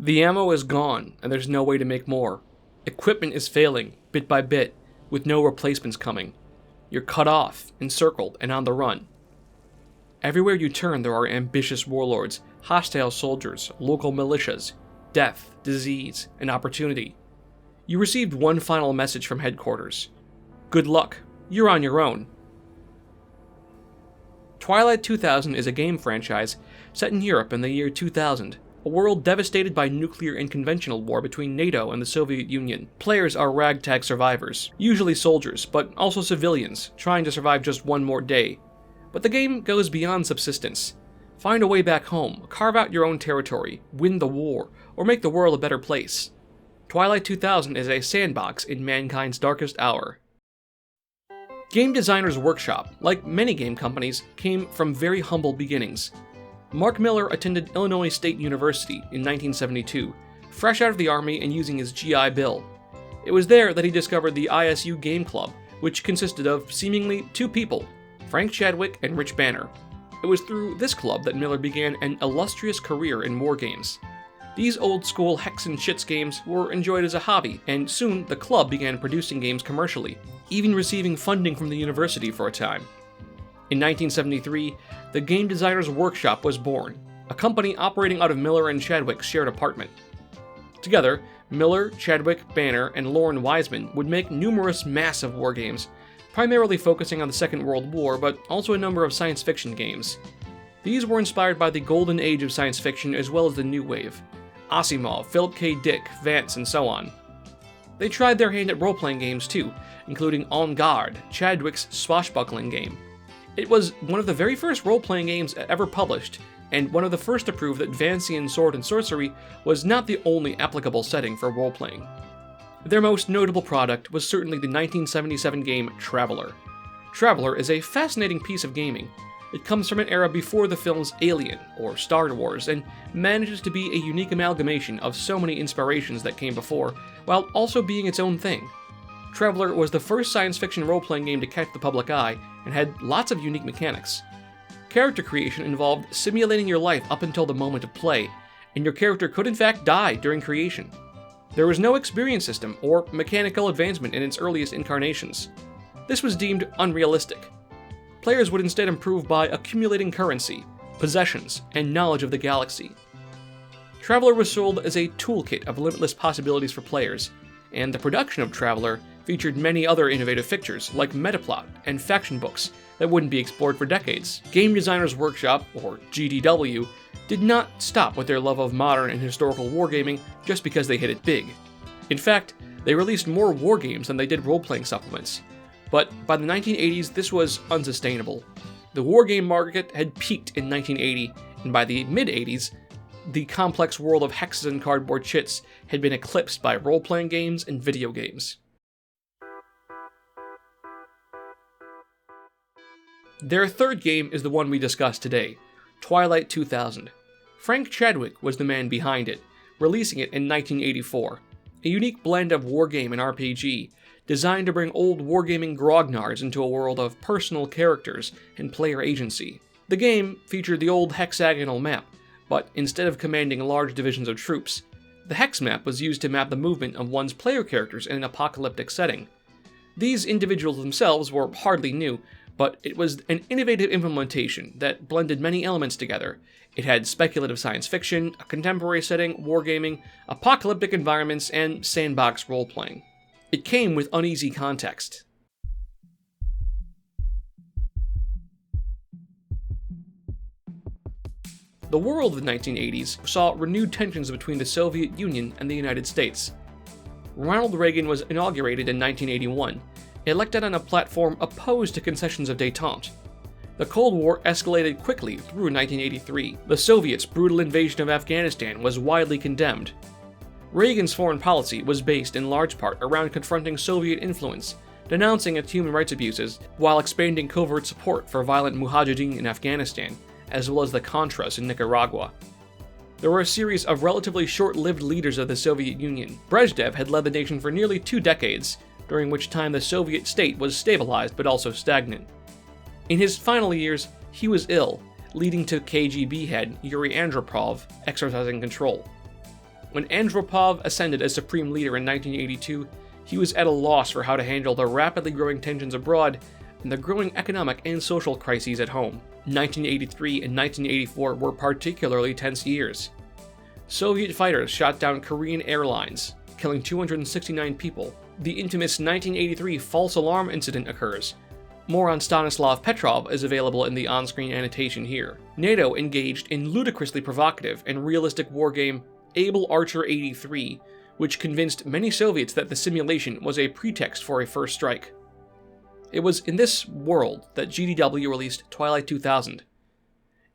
The ammo is gone, and there's no way to make more. Equipment is failing, bit by bit, with no replacements coming. You're cut off, encircled, and on the run. Everywhere you turn, there are ambitious warlords, hostile soldiers, local militias, death, disease, and opportunity. You received one final message from headquarters. Good luck, you're on your own. Twilight 2000 is a game franchise set in Europe in the year 2000, a world devastated by nuclear and conventional war between NATO and the Soviet Union. Players are ragtag survivors, usually soldiers, but also civilians, trying to survive just one more day. But the game goes beyond subsistence. Find a way back home, carve out your own territory, win the war, or make the world a better place. Twilight 2000 is a sandbox in mankind's darkest hour. Game Designers Workshop, like many game companies, came from very humble beginnings. Mark Miller attended Illinois State University in 1972, fresh out of the Army and using his GI Bill. It was there that he discovered the ISU Game Club, which consisted of seemingly two people, Frank Chadwick and Rich Banner. It was through this club that Miller began an illustrious career in wargames. These old-school hex and shits games were enjoyed as a hobby, and soon the club began producing games commercially, even receiving funding from the university for a time. In 1973, the Game Designers Workshop was born, a company operating out of Miller and Chadwick's shared apartment. Together, Miller, Chadwick, Banner, and Lauren Wiseman would make numerous massive wargames, primarily focusing on the Second World War, but also a number of science fiction games. These were inspired by the golden age of science fiction as well as the new wave. Asimov, Philip K. Dick, Vance, and so on. They tried their hand at role-playing games too, including En Garde, Chadwick's swashbuckling game. It was one of the very first role-playing games ever published, and one of the first to prove that Vancian sword and sorcery was not the only applicable setting for role-playing. Their most notable product was certainly the 1977 game Traveller. Traveller is a fascinating piece of gaming. It comes from an era before the films Alien or Star Wars, and manages to be a unique amalgamation of so many inspirations that came before, while also being its own thing. Traveller was the first science fiction role-playing game to catch the public eye, and had lots of unique mechanics. Character creation involved simulating your life up until the moment of play, and your character could in fact die during creation. There was no experience system or mechanical advancement in its earliest incarnations. This was deemed unrealistic. Players would instead improve by accumulating currency, possessions, and knowledge of the galaxy. Traveller was sold as a toolkit of limitless possibilities for players, and the production of Traveller featured many other innovative features like metaplot and faction books that wouldn't be explored for decades. Game Designers Workshop, or GDW, did not stop with their love of modern and historical wargaming just because they hit it big. In fact, they released more wargames than they did role-playing supplements. But by the 1980s, this was unsustainable. The wargame market had peaked in 1980, and by the mid-80s, the complex world of hexes and cardboard chits had been eclipsed by role-playing games and video games. Their third game is the one we discussed today, Twilight 2000. Frank Chadwick was the man behind it, releasing it in 1984, a unique blend of wargame and RPG, designed to bring old wargaming grognards into a world of personal characters and player agency. The game featured the old hexagonal map, but instead of commanding large divisions of troops, the hex map was used to map the movement of one's player characters in an apocalyptic setting. These individuals themselves were hardly new, but it was an innovative implementation that blended many elements together. It had speculative science fiction, a contemporary setting, wargaming, apocalyptic environments, and sandbox role-playing. It came with uneasy context. The world of the 1980s saw renewed tensions between the Soviet Union and the United States. Ronald Reagan was inaugurated in 1981, elected on a platform opposed to concessions of détente. The Cold War escalated quickly through 1983. The Soviets' brutal invasion of Afghanistan was widely condemned. Reagan's foreign policy was based in large part around confronting Soviet influence, denouncing its human rights abuses, while expanding covert support for violent mujahideen in Afghanistan, as well as the Contras in Nicaragua. There were a series of relatively short-lived leaders of the Soviet Union. Brezhnev had led the nation for nearly 2 decades, during which time the Soviet state was stabilized but also stagnant. In his final years, he was ill, leading to KGB head Yuri Andropov exercising control. When Andropov ascended as supreme leader in 1982, he was at a loss for how to handle the rapidly growing tensions abroad and the growing economic and social crises at home. 1983 and 1984 were particularly tense years. Soviet fighters shot down Korean airlines, killing 269 people. The infamous 1983 false alarm incident occurs. More on Stanislav Petrov is available in the on-screen annotation here. NATO engaged in ludicrously provocative and realistic wargame Able Archer 83, which convinced many Soviets that the simulation was a pretext for a first strike. It was in this world that GDW released Twilight 2000.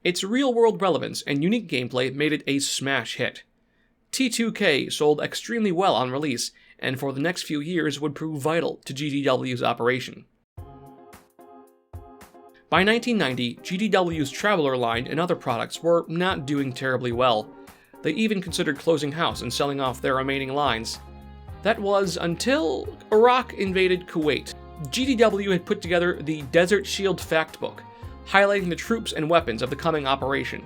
Its real-world relevance and unique gameplay made it a smash hit. T2K sold extremely well on release, and for the next few years would prove vital to GDW's operation. By 1990, GDW's Traveler line and other products were not doing terribly well. They even considered closing house and selling off their remaining lines. That was until Iraq invaded Kuwait. GDW had put together the Desert Shield Factbook, highlighting the troops and weapons of the coming operation.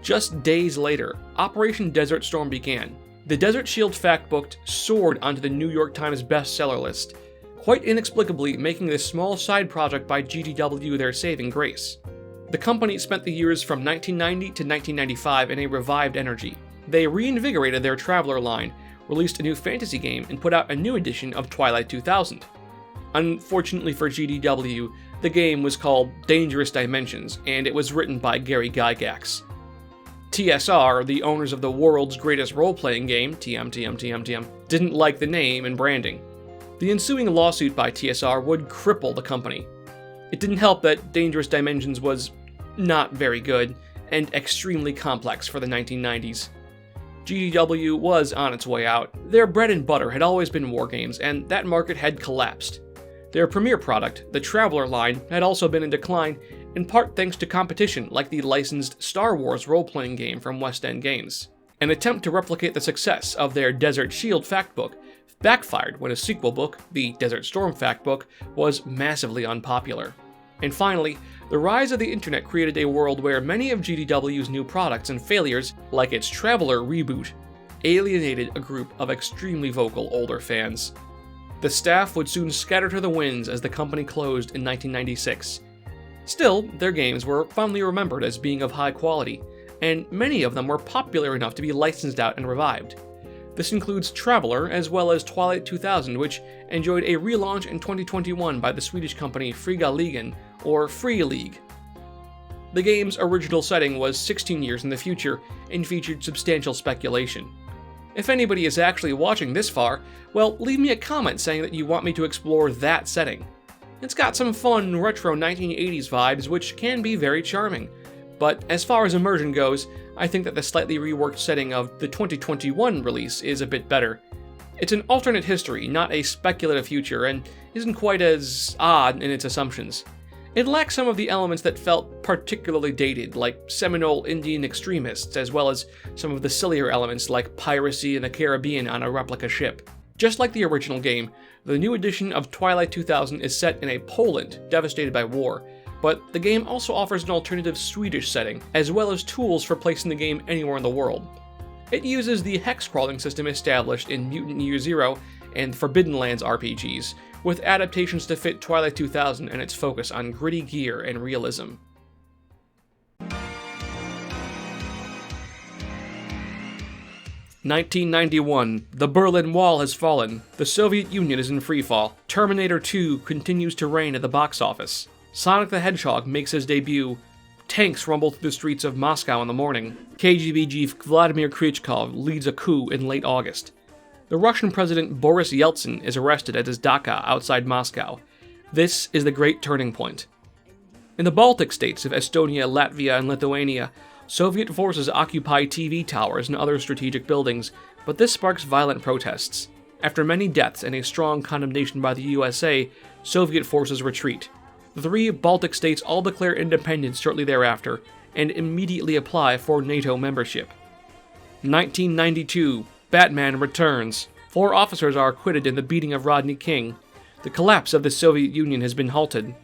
Just days later, Operation Desert Storm began. The Desert Shield Factbook soared onto the New York Times bestseller list, quite inexplicably making this small side project by GDW their saving grace. The company spent the years from 1990 to 1995 in a revived energy. They reinvigorated their Traveler line, released a new fantasy game, and put out a new edition of Twilight 2000. Unfortunately for GDW, the game was called Dangerous Dimensions, and it was written by Gary Gygax. TSR, the owners of the world's greatest role-playing game, TM, didn't like the name and branding. The ensuing lawsuit by TSR would cripple the company. It didn't help that Dangerous Dimensions was not very good, and extremely complex for the 1990s. GDW was on its way out. Their bread and butter had always been wargames, and that market had collapsed. Their premier product, the Traveler line, had also been in decline, in part thanks to competition like the licensed Star Wars role-playing game from West End Games. An attempt to replicate the success of their Desert Shield Factbook backfired when a sequel book, the Desert Storm Factbook, was massively unpopular. And finally, the rise of the internet created a world where many of GDW's new products and failures, like its Traveler reboot, alienated a group of extremely vocal older fans. The staff would soon scatter to the winds as the company closed in 1996. Still, their games were fondly remembered as being of high quality, and many of them were popular enough to be licensed out and revived. This includes Traveler as well as Twilight 2000, which enjoyed a relaunch in 2021 by the Swedish company Friga Ligan, or Free League. The game's original setting was 16 years in the future and featured substantial speculation. If anybody is actually watching this far, well, leave me a comment saying that you want me to explore that setting. It's got some fun retro 1980s vibes, which can be very charming. But as far as immersion goes, I think that the slightly reworked setting of the 2021 release is a bit better. It's an alternate history, not a speculative future, and isn't quite as odd in its assumptions. It lacks some of the elements that felt particularly dated, like Seminole Indian extremists, as well as some of the sillier elements like piracy in the Caribbean on a replica ship. Just like the original game, the new edition of Twilight 2000 is set in a Poland devastated by war, but the game also offers an alternative Swedish setting, as well as tools for placing the game anywhere in the world. It uses the hex-crawling system established in Mutant Year Zero and Forbidden Lands RPGs, with adaptations to fit Twilight 2000 and its focus on gritty gear and realism. "1991. The Berlin Wall has fallen. The Soviet Union is in freefall. Terminator 2 continues to reign at the box office. Sonic the Hedgehog makes his debut. Tanks rumble through the streets of Moscow in the morning. KGB chief Vladimir Krychkov leads a coup in late August. The Russian President Boris Yeltsin is arrested at his dacha outside Moscow. This is the great turning point. In the Baltic states of Estonia, Latvia, and Lithuania, Soviet forces occupy TV towers and other strategic buildings, but this sparks violent protests. After many deaths and a strong condemnation by the USA, Soviet forces retreat. The three Baltic states all declare independence shortly thereafter, and immediately apply for NATO membership. 1992. Batman returns. 4 officers are acquitted in the beating of Rodney King. The collapse of the Soviet Union has been halted.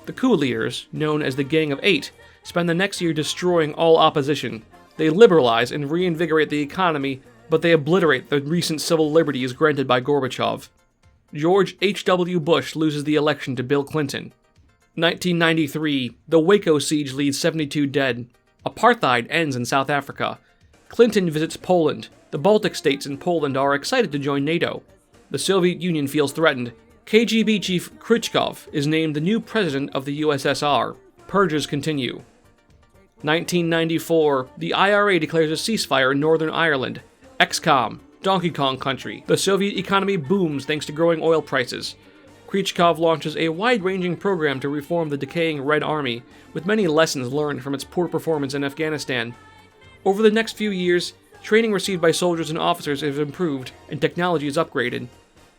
The coup leaders, known as the Gang of Eight, spend the next year destroying all opposition. They liberalize and reinvigorate the economy, but they obliterate the recent civil liberties granted by Gorbachev. George H.W. Bush loses the election to Bill Clinton. 1993, the Waco siege leaves 72 dead. Apartheid ends in South Africa. Clinton visits Poland. The Baltic states and Poland are excited to join NATO. The Soviet Union feels threatened. KGB chief Khrushchev is named the new president of the USSR. Purges continue. 1994, the IRA declares a ceasefire in Northern Ireland. XCOM, Donkey Kong Country. The Soviet economy booms thanks to growing oil prices. Khrushchev launches a wide-ranging program to reform the decaying Red Army, with many lessons learned from its poor performance in Afghanistan. Over the next few years, training received by soldiers and officers is improved, and technology is upgraded.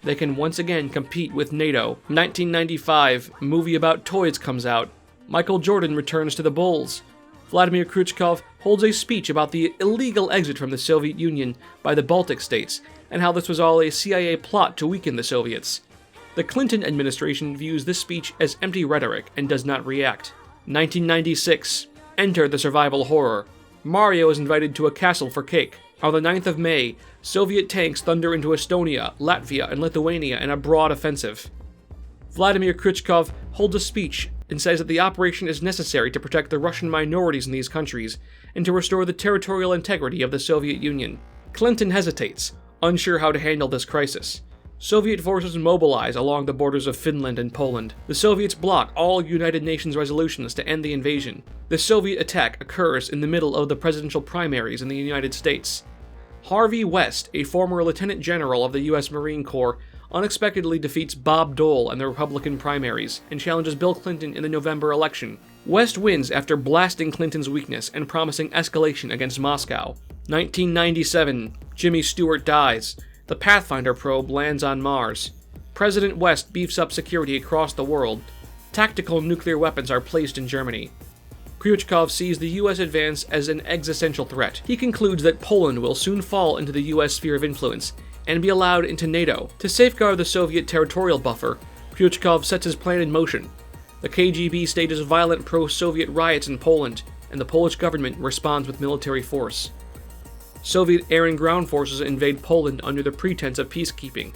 They can once again compete with NATO. 1995, a movie about toys comes out. Michael Jordan returns to the Bulls. Vladimir Khrushchev holds a speech about the illegal exit from the Soviet Union by the Baltic states, and how this was all a CIA plot to weaken the Soviets. The Clinton administration views this speech as empty rhetoric and does not react. 1996, enter the survival horror. Mario is invited to a castle for cake. On the 9th of May, Soviet tanks thunder into Estonia, Latvia, and Lithuania in a broad offensive. Vladimir Khrushchev holds a speech and says that the operation is necessary to protect the Russian minorities in these countries and to restore the territorial integrity of the Soviet Union. Clinton hesitates, unsure how to handle this crisis. Soviet forces mobilize along the borders of Finland and Poland. The Soviets block all United Nations resolutions to end the invasion. The Soviet attack occurs in the middle of the presidential primaries in the United States. Harvey West, a former lieutenant general of the U.S. Marine Corps, unexpectedly defeats Bob Dole in the Republican primaries and challenges Bill Clinton in the November election. West wins after blasting Clinton's weakness and promising escalation against Moscow. 1997, Jimmy Stewart dies. The Pathfinder probe lands on Mars. President West beefs up security across the world. Tactical nuclear weapons are placed in Germany. Khrushchev sees the U.S. advance as an existential threat. He concludes that Poland will soon fall into the U.S. sphere of influence and be allowed into NATO. To safeguard the Soviet territorial buffer, Khrushchev sets his plan in motion. The KGB stages violent pro-Soviet riots in Poland, and the Polish government responds with military force. Soviet air and ground forces invade Poland under the pretense of peacekeeping.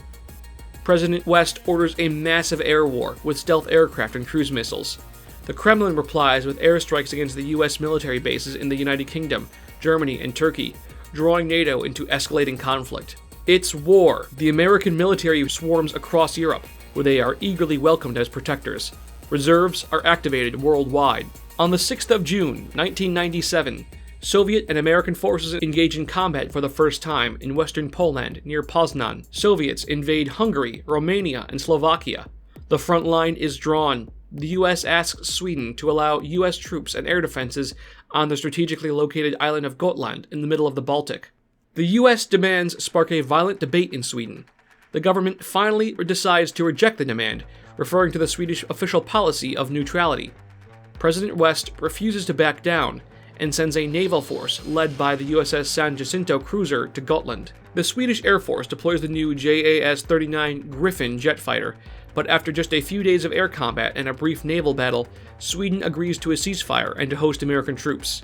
President West orders a massive air war with stealth aircraft and cruise missiles. The Kremlin replies with airstrikes against the U.S. military bases in the United Kingdom, Germany, and Turkey, drawing NATO into escalating conflict. It's war. The American military swarms across Europe, where they are eagerly welcomed as protectors. Reserves are activated worldwide. On the 6th of June, 1997, Soviet and American forces engage in combat for the first time in western Poland near Poznan. Soviets invade Hungary, Romania, and Slovakia. The front line is drawn. The U.S. asks Sweden to allow U.S. troops and air defenses on the strategically located island of Gotland in the middle of the Baltic. The U.S. demands spark a violent debate in Sweden. The government finally decides to reject the demand, referring to the Swedish official policy of neutrality. President West refuses to back down and sends a naval force led by the USS San Jacinto cruiser to Gotland. The Swedish Air Force deploys the new JAS-39 Griffin jet fighter, but after just a few days of air combat and a brief naval battle, Sweden agrees to a ceasefire and to host American troops.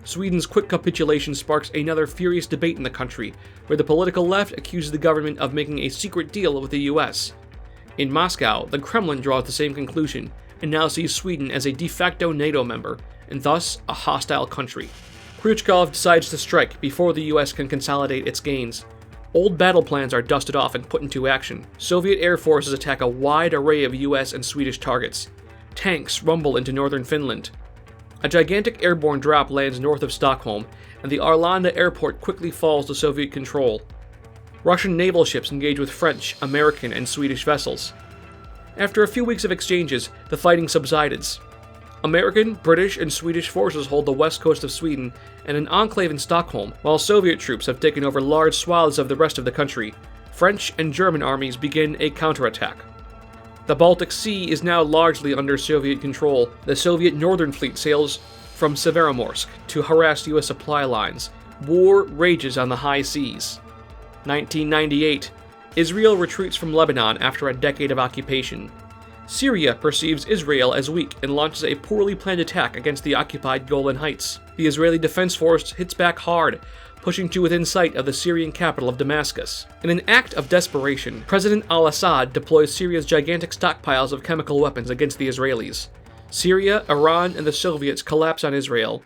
Sweden's quick capitulation sparks another furious debate in the country, where the political left accuses the government of making a secret deal with the US. In Moscow, the Kremlin draws the same conclusion, and now sees Sweden as a de facto NATO member, and thus a hostile country. Khrushchev decides to strike before the US can consolidate its gains. Old battle plans are dusted off and put into action. Soviet air forces attack a wide array of US and Swedish targets. Tanks rumble into northern Finland. A gigantic airborne drop lands north of Stockholm, and the Arlanda airport quickly falls to Soviet control. Russian naval ships engage with French, American, and Swedish vessels. After a few weeks of exchanges, the fighting subsides. American, British, and Swedish forces hold the west coast of Sweden and an enclave in Stockholm, while Soviet troops have taken over large swaths of the rest of the country. French and German armies begin a counterattack. The Baltic Sea is now largely under Soviet control. The Soviet Northern Fleet sails from Severomorsk to harass US supply lines. War rages on the high seas. 1998. Israel retreats from Lebanon after a decade of occupation. Syria perceives Israel as weak and launches a poorly planned attack against the occupied Golan Heights. The Israeli Defense Force hits back hard, pushing to within sight of the Syrian capital of Damascus. In an act of desperation, President al-Assad deploys Syria's gigantic stockpiles of chemical weapons against the Israelis. Syria, Iran, and the Soviets collapse on Israel.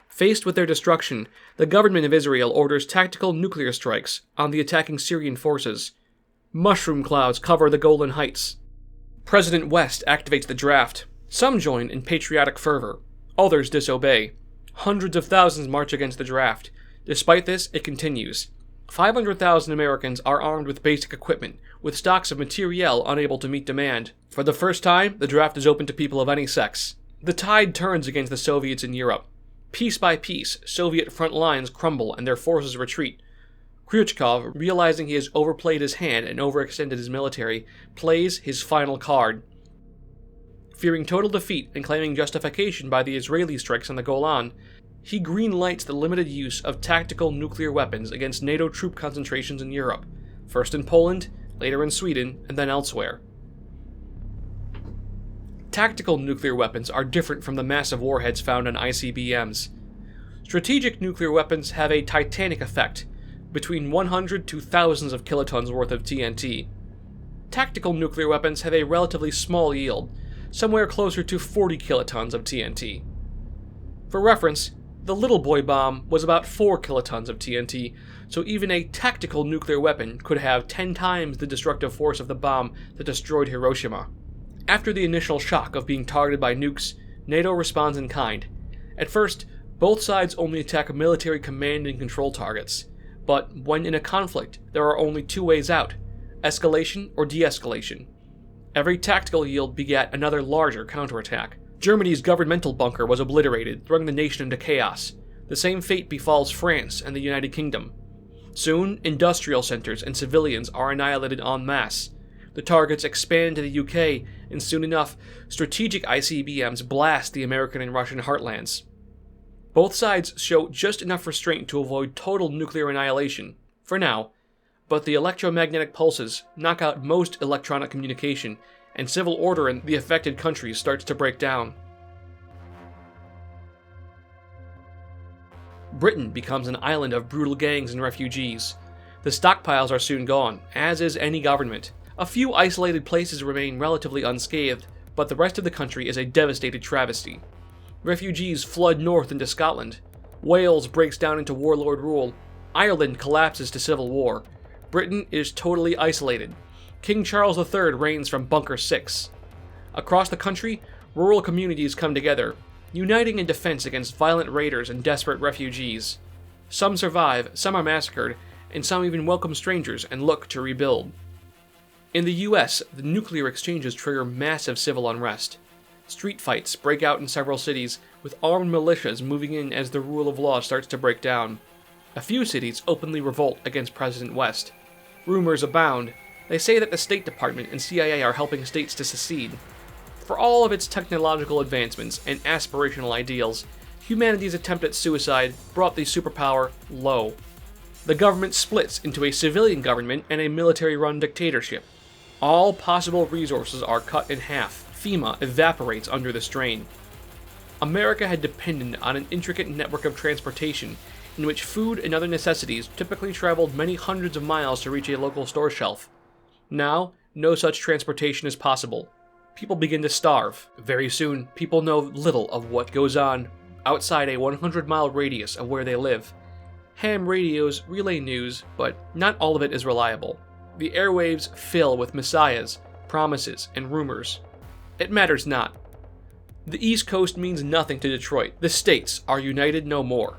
Faced with their destruction, the government of Israel orders tactical nuclear strikes on the attacking Syrian forces. Mushroom clouds cover the Golan Heights. President West activates the draft. Some join in patriotic fervor. Others disobey. Hundreds of thousands march against the draft. Despite this, it continues. 500,000 Americans are armed with basic equipment, with stocks of materiel unable to meet demand. For the first time, the draft is open to people of any sex. The tide turns against the Soviets in Europe. Piece by piece, Soviet front lines crumble and their forces retreat. Kryuchkov, realizing he has overplayed his hand and overextended his military, plays his final card. Fearing total defeat and claiming justification by the Israeli strikes on the Golan, he green-lights the limited use of tactical nuclear weapons against NATO troop concentrations in Europe, first in Poland, later in Sweden, and then elsewhere. Tactical nuclear weapons are different from the massive warheads found on ICBMs. Strategic nuclear weapons have a titanic effect, between 100 to thousands of kilotons worth of TNT. Tactical nuclear weapons have a relatively small yield, somewhere closer to 40 kilotons of TNT. For reference, the Little Boy bomb was about 4 kilotons of TNT, so even a tactical nuclear weapon could have 10 times the destructive force of the bomb that destroyed Hiroshima. After the initial shock of being targeted by nukes, NATO responds in kind. At first, both sides only attack military command and control targets, but when in a conflict, there are only two ways out: escalation or de-escalation. Every tactical yield begat another larger counterattack. Germany's governmental bunker was obliterated, throwing the nation into chaos. The same fate befalls France and the United Kingdom. Soon, industrial centers and civilians are annihilated en masse. The targets expand to the UK, and soon enough, strategic ICBMs blast the American and Russian heartlands. Both sides show just enough restraint to avoid total nuclear annihilation, for now, but the electromagnetic pulses knock out most electronic communication, and civil order in the affected countries starts to break down. Britain becomes an island of brutal gangs and refugees. The stockpiles are soon gone, as is any government. A few isolated places remain relatively unscathed, but the rest of the country is a devastated travesty. Refugees flood north into Scotland. Wales breaks down into warlord rule. Ireland collapses to civil war. Britain is totally isolated. King Charles III reigns from Bunker 6. Across the country, rural communities come together, uniting in defense against violent raiders and desperate refugees. Some survive, some are massacred, and some even welcome strangers and look to rebuild. In the US, the nuclear exchanges trigger massive civil unrest. Street fights break out in several cities, with armed militias moving in as the rule of law starts to break down. A few cities openly revolt against President West. Rumors abound. They say that the State Department and CIA are helping states to secede. For all of its technological advancements and aspirational ideals, humanity's attempt at suicide brought the superpower low. The government splits into a civilian government and a military-run dictatorship. All possible resources are cut in half. FEMA evaporates under the strain. America had depended on an intricate network of transportation in which food and other necessities typically traveled many hundreds of miles to reach a local store shelf. Now, no such transportation is possible. People begin to starve. Very soon, people know little of what goes on outside a 100-mile radius of where they live. Ham radios relay news, but not all of it is reliable. The airwaves fill with messiahs, promises, and rumors. It matters not. The East Coast means nothing to Detroit. The states are united no more.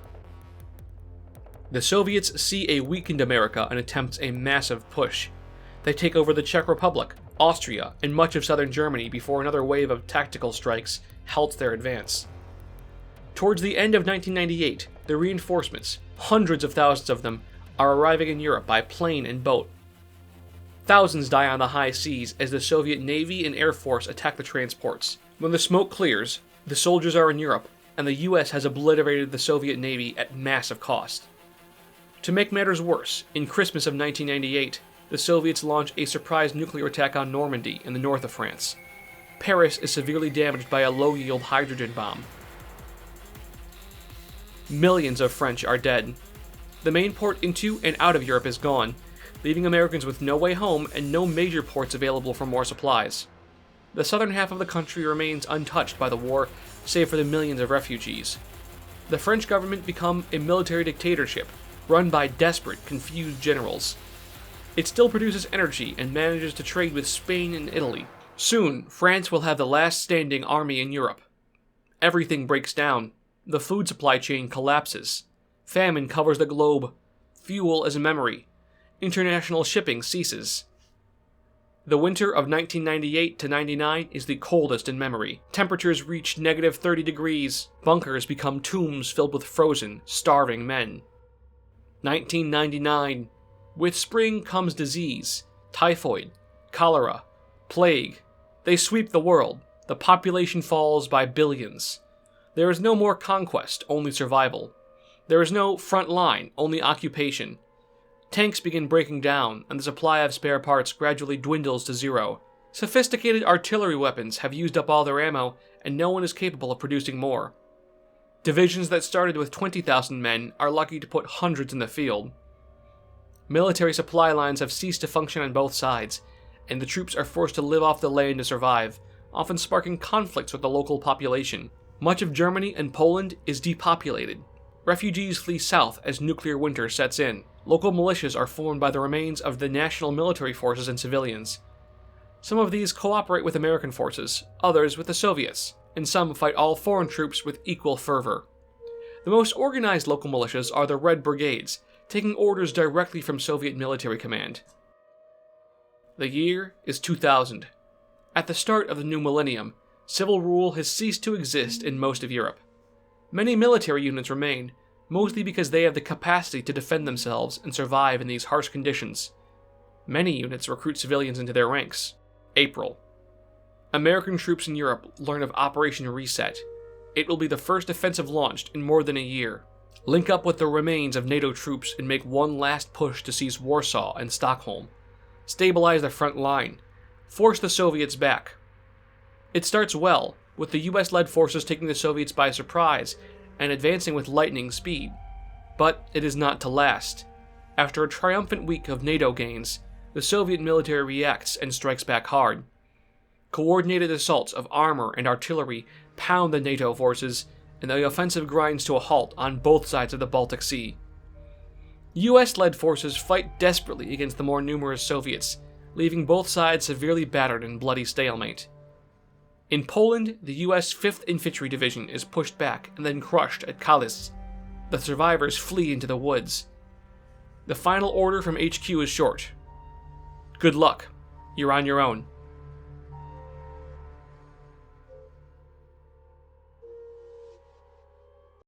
The Soviets see a weakened America and attempt a massive push. They take over the Czech Republic, Austria, and much of southern Germany before another wave of tactical strikes halts their advance. Towards the end of 1998, the reinforcements, hundreds of thousands of them, are arriving in Europe by plane and boat. Thousands die on the high seas as the Soviet Navy and Air Force attack the transports. When the smoke clears, the soldiers are in Europe, and the US has obliterated the Soviet Navy at massive cost. To make matters worse, in Christmas of 1998, the Soviets launch a surprise nuclear attack on Normandy in the north of France. Paris is severely damaged by a low-yield hydrogen bomb. Millions of French are dead. The main port into and out of Europe is gone, leaving Americans with no way home and no major ports available for more supplies. The southern half of the country remains untouched by the war, save for the millions of refugees. The French government become a military dictatorship, run by desperate, confused generals. It still produces energy and manages to trade with Spain and Italy. Soon, France will have the last standing army in Europe. Everything breaks down. The food supply chain collapses. Famine covers the globe. Fuel is a memory. International shipping ceases. The winter of 1998 to 99 is the coldest in memory. Temperatures reach negative 30 degrees. Bunkers become tombs filled with frozen, starving men. 1999. With spring comes disease, typhoid, cholera, plague. They sweep the world. The population falls by billions. There is no more conquest, only survival. There is no front line, only occupation. Tanks begin breaking down, and the supply of spare parts gradually dwindles to zero. Sophisticated artillery weapons have used up all their ammo, and no one is capable of producing more. Divisions that started with 20,000 men are lucky to put hundreds in the field. Military supply lines have ceased to function on both sides, and the troops are forced to live off the land to survive, often sparking conflicts with the local population. Much of Germany and Poland is depopulated. Refugees flee south as nuclear winter sets in. Local militias are formed by the remains of the national military forces and civilians. Some of these cooperate with American forces, others with the Soviets, and some fight all foreign troops with equal fervor. The most organized local militias are the Red Brigades, taking orders directly from Soviet military command. The year is 2000. At the start of the new millennium, civil rule has ceased to exist in most of Europe. Many military units remain, mostly because they have the capacity to defend themselves and survive in these harsh conditions. Many units recruit civilians into their ranks. April. American troops in Europe learn of Operation Reset. It will be the first offensive launched in more than a year. Link up with the remains of NATO troops and make one last push to seize Warsaw and Stockholm. Stabilize the front line. Force the Soviets back. It starts well, with the US-led forces taking the Soviets by surprise and advancing with lightning speed. But it is not to last. After a triumphant week of NATO gains, the Soviet military reacts and strikes back hard. Coordinated assaults of armor and artillery pound the NATO forces, and the offensive grinds to a halt on both sides of the Baltic Sea. US-led forces fight desperately against the more numerous Soviets, leaving both sides severely battered in bloody stalemate. In Poland, the US 5th Infantry Division is pushed back and then crushed at Kalisz. The survivors flee into the woods. The final order from HQ is short. Good luck. You're on your own.